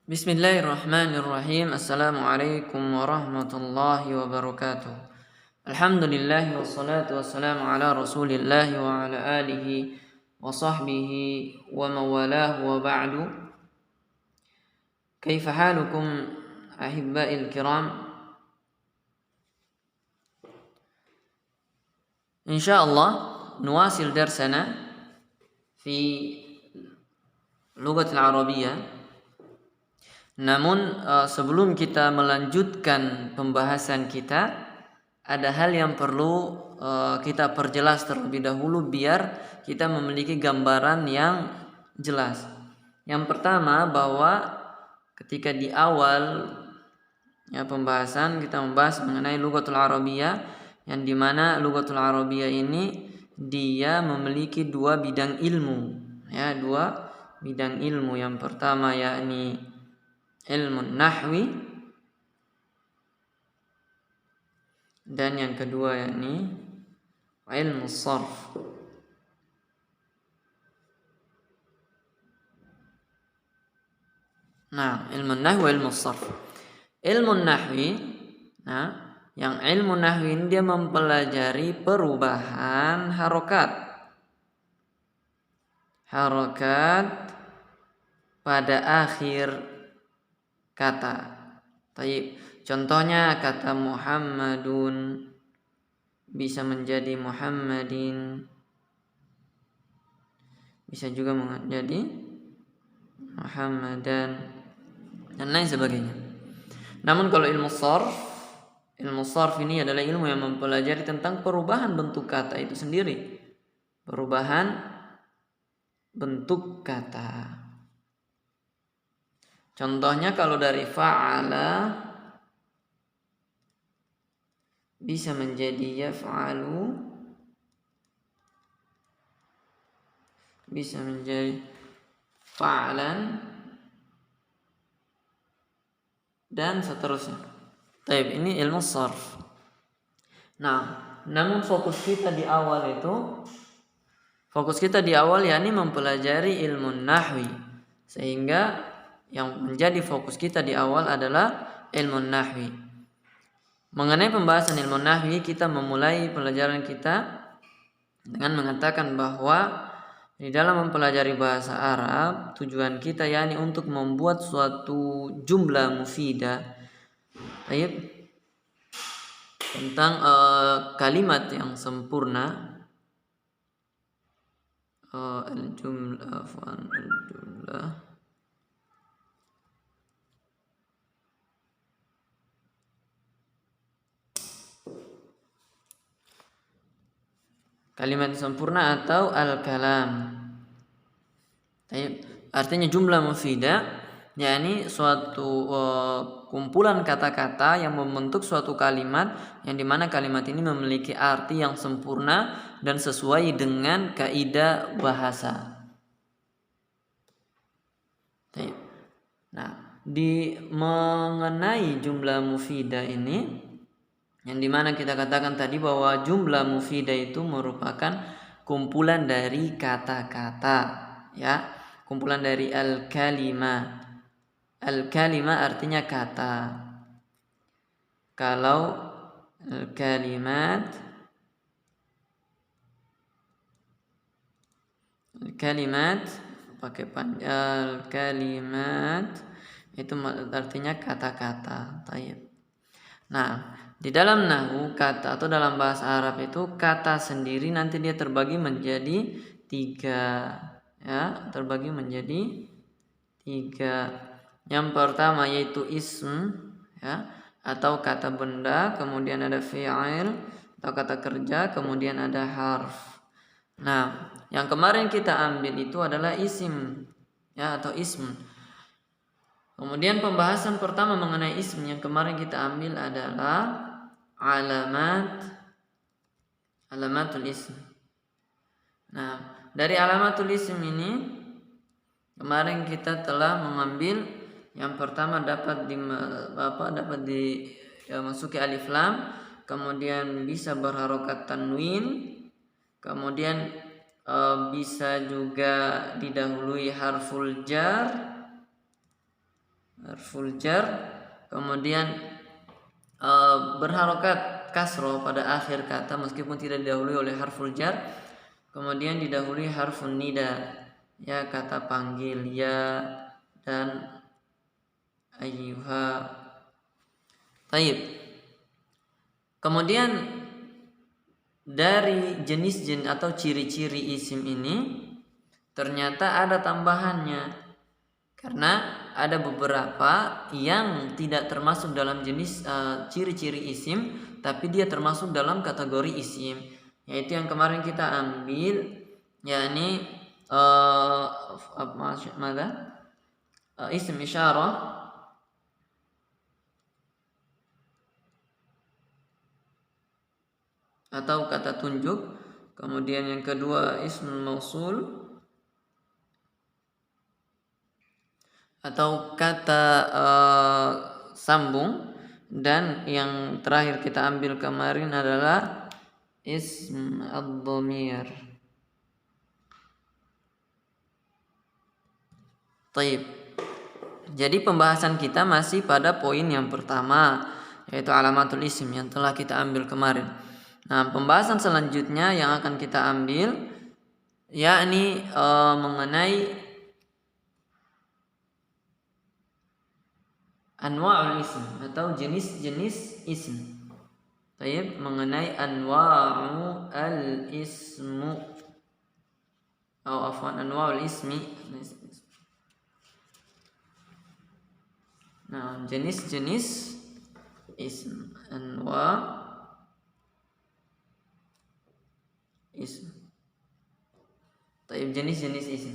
Bismillahirrahmanirrahim. Assalamualaikum warahmatullahi wabarakatuh. Alhamdulillah wassalatu wassalamu ala Rasulillah wa ala alihi wa sahbihi wa mawalahu wa ba'du. Kaifa halukum ahibba'il kiram? Insyaallah nuwasil darsana fi lughat al-arabiyyah. Namun sebelum kita melanjutkan pembahasan kita, ada hal yang perlu kita perjelas terlebih dahulu biar kita memiliki gambaran yang jelas. Yang pertama, bahwa ketika di awal pembahasan kita membahas mengenai lughatul arabiyyah, yang dimana lughatul arabiyyah ini dia memiliki dua bidang ilmu, dua bidang ilmu. Yang pertama yakni ilmu nahwi, dan yang kedua yakni ilmu sarf. Nah, ilmu nahwi, ilmu sarf. Ilmu nahwi, yang ilmu nahwi ini dia mempelajari perubahan harokat pada akhir kata. Taib. Contohnya kata Muhammadun bisa menjadi Muhammadin, bisa juga menjadi Muhammadan, dan lain sebagainya. Namun kalau ilmu sarf ini adalah ilmu yang mempelajari tentang perubahan bentuk kata itu sendiri. Perubahan bentuk kata. Contohnya kalau dari fa'ala bisa menjadi yaf'alu, bisa menjadi fa'alan, dan seterusnya. Taib, ini ilmu sarf. Nah, namun fokus kita di awal yakni mempelajari ilmu nahwi, sehingga yang menjadi fokus kita di awal adalah ilmu nahwi. Mengenai pembahasan ilmu nahwi, kita memulai pelajaran kita dengan mengatakan bahwa di dalam mempelajari bahasa Arab, tujuan kita yakni untuk membuat suatu jumlah mufidah tentang kalimat yang sempurna. Al-jumlah kalimat sempurna atau al-kalam. Artinya jumlah mufidah, yakni suatu kumpulan kata-kata yang membentuk suatu kalimat, yang dimana kalimat ini memiliki arti yang sempurna dan sesuai dengan kaidah bahasa. Nah, mengenai jumlah mufidah ini, yang dimana kita katakan tadi bahwa jumlah mufidah itu merupakan kumpulan dari kata-kata, kumpulan dari al-kalimah. Al-kalimah artinya kata. Kalau al-kalimat pakai al-kalimat itu artinya kata-kata. Taib. Nah, di dalam nahwu kata atau dalam bahasa Arab itu kata sendiri nanti dia terbagi menjadi tiga, terbagi menjadi tiga. Yang pertama yaitu ism, atau kata benda, kemudian ada fi'il atau kata kerja, kemudian ada harf. Nah, yang kemarin kita ambil itu adalah isim, atau ism. Kemudian pembahasan pertama mengenai ism yang kemarin kita ambil adalah alamatul ism. Nah, dari alamatul ism ini kemarin kita telah mengambil yang pertama dapat dimasuki alif lam, kemudian bisa berharokat tanwin, kemudian bisa juga didahului harful jar, harful jar, kemudian berharokat kasroh pada akhir kata meskipun tidak didahului oleh harful jar, kemudian didahului harfun nida, ya kata panggil ya dan ayyuha. Taib. Kemudian dari jenis atau ciri-ciri isim ini ternyata ada tambahannya, karena ada beberapa yang tidak termasuk dalam jenis ciri-ciri isim, tapi dia termasuk dalam kategori isim, yaitu yang kemarin kita ambil, yakni isim isyarah atau kata tunjuk. Kemudian yang kedua ismul mausul atau kata sambung, dan yang terakhir kita ambil kemarin adalah ism ad-dhamir. Taib. Jadi pembahasan kita masih pada poin yang pertama, yaitu alamatul isim yang telah kita ambil kemarin. Nah, pembahasan selanjutnya yang akan kita ambil yakni mengenai anwa'ul ism atau jenis-jenis ism. Taib, mengenai anwa'ul ismu atau anwa'ul ismi. Nah, jenis-jenis ism, anwa' ism. Taib, jenis-jenis ism.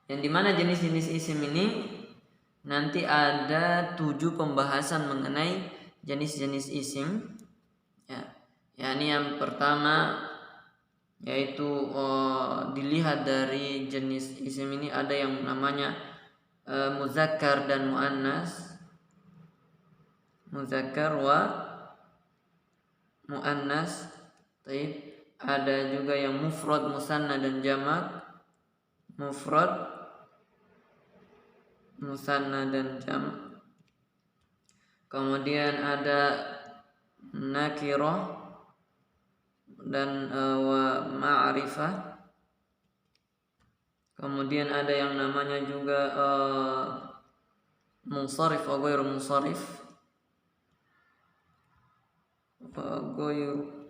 Yang dimana jenis-jenis ism ini nanti ada 7 pembahasan mengenai jenis-jenis isim. Ya, yakni yang pertama yaitu dilihat dari jenis isim ini ada yang namanya muzakkar dan muannas, muzakkar wa muannas. Taib. Ada juga yang mufrad, musanna dan jamak, mufrad, musanna dan jamak. Kemudian ada nakirah dan wa ma'rifah. Kemudian ada yang namanya juga munsharif wa ghairu munsharif, wa ghairu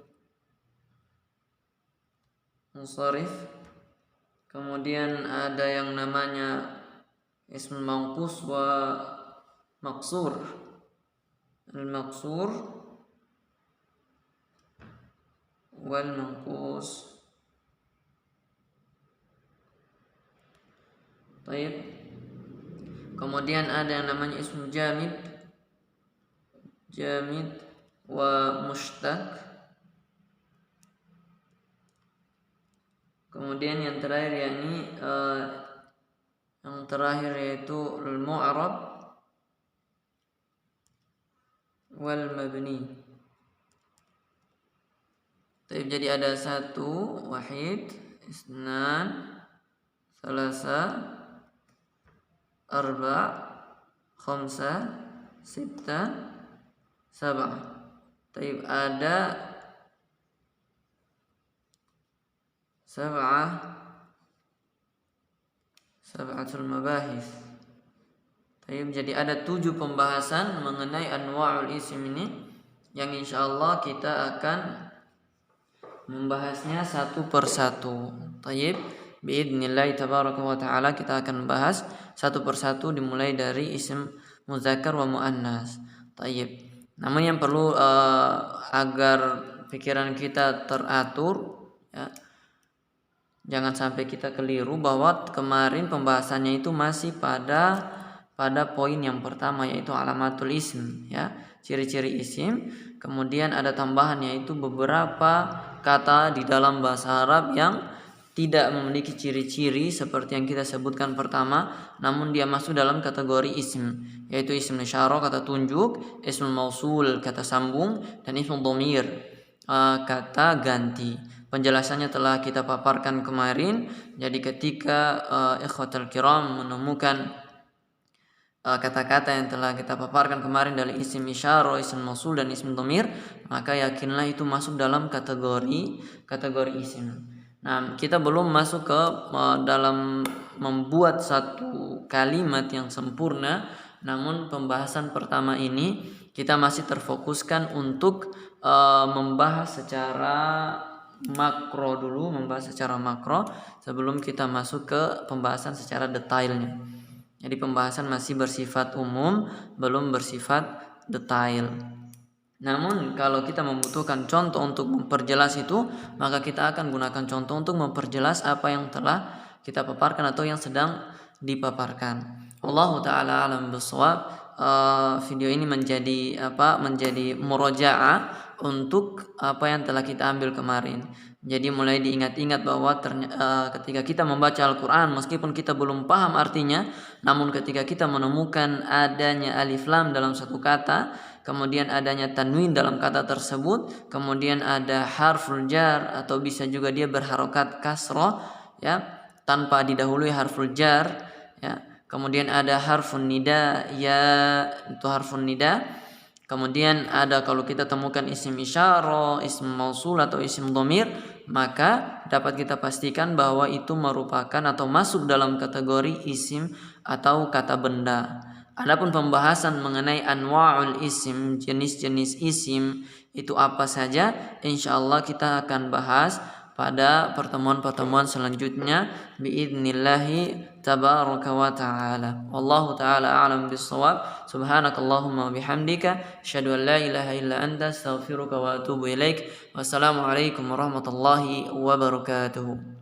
munsharif. Kemudian ada yang namanya ism manqus wa maqsur, al-maqsur wal manqus. Baik. Kemudian ada yang namanya ism jamid, jamid wa mushtaq. Kemudian yang terakhir yakni yaitu al-mu'rab wal mabni. Jadi ada 1, wahid, isnan, salasa, arba, khamsa, sitta, sab'ah. Ada sab'atul mabahis. Jadi ada 7 pembahasan mengenai anwa'ul isim ini yang insyaallah kita akan membahasnya satu persatu. Taib, biidznillah tabaraka wa taala kita akan bahas satu persatu dimulai dari isim muzakkar wa muannas. Taib. Namun yang perlu agar pikiran kita teratur, ya, jangan sampai kita keliru bahwa kemarin pembahasannya itu masih pada poin yang pertama, yaitu alamatul ism, ya, ciri-ciri isim. Kemudian ada tambahan yaitu beberapa kata di dalam bahasa Arab yang tidak memiliki ciri-ciri seperti yang kita sebutkan pertama, namun dia masuk dalam kategori isim, yaitu isim isyarah, kata tunjuk, ismul mausul, kata sambung, dan ismul dhamir, kata ganti. Penjelasannya telah kita paparkan kemarin. Jadi ketika ikhwatul kiram menemukan kata-kata yang telah kita paparkan kemarin dari isim isyarah, isim mausul dan isim dhamir, maka yakinlah itu masuk dalam kategori isim. Nah, kita belum masuk ke dalam membuat satu kalimat yang sempurna, namun pembahasan pertama ini kita masih terfokuskan untuk membahas secara makro dulu, sebelum kita masuk ke pembahasan secara detailnya. Jadi pembahasan masih bersifat umum, belum bersifat detail. Namun kalau kita membutuhkan contoh untuk memperjelas itu, maka kita akan gunakan contoh untuk memperjelas apa yang telah kita paparkan atau yang sedang dipaparkan. Wallahu taala alam bissawab. Video ini menjadi murojaah untuk apa yang telah kita ambil kemarin. Jadi mulai diingat-ingat bahwa ketika kita membaca Al-Quran, meskipun kita belum paham artinya, namun ketika kita menemukan adanya alif lam dalam satu kata, kemudian adanya tanwin dalam kata tersebut, kemudian ada harful jar atau bisa juga dia berharokat kasroh, ya, tanpa didahului harful jar, ya. Kemudian ada harfun nida, ya, itu harfun nida. Kemudian ada kalau kita temukan isim isyarah, isim mausul atau isim dhamir, maka dapat kita pastikan bahwa itu merupakan atau masuk dalam kategori isim atau kata benda. Adapun pembahasan mengenai anwa'ul isim, jenis-jenis isim itu apa saja, insyaallah kita akan bahas pada pertemuan-pertemuan selanjutnya biidnillahi tabaraka wa ta'ala. Wallahu ta'ala a'lam bissawab. Subhanakallahumma wa bihamdika asyhadu an la ilaha illa anta astaghfiruka wa atubu ilaik. Wassalamualaikum warahmatullahi wabarakatuh.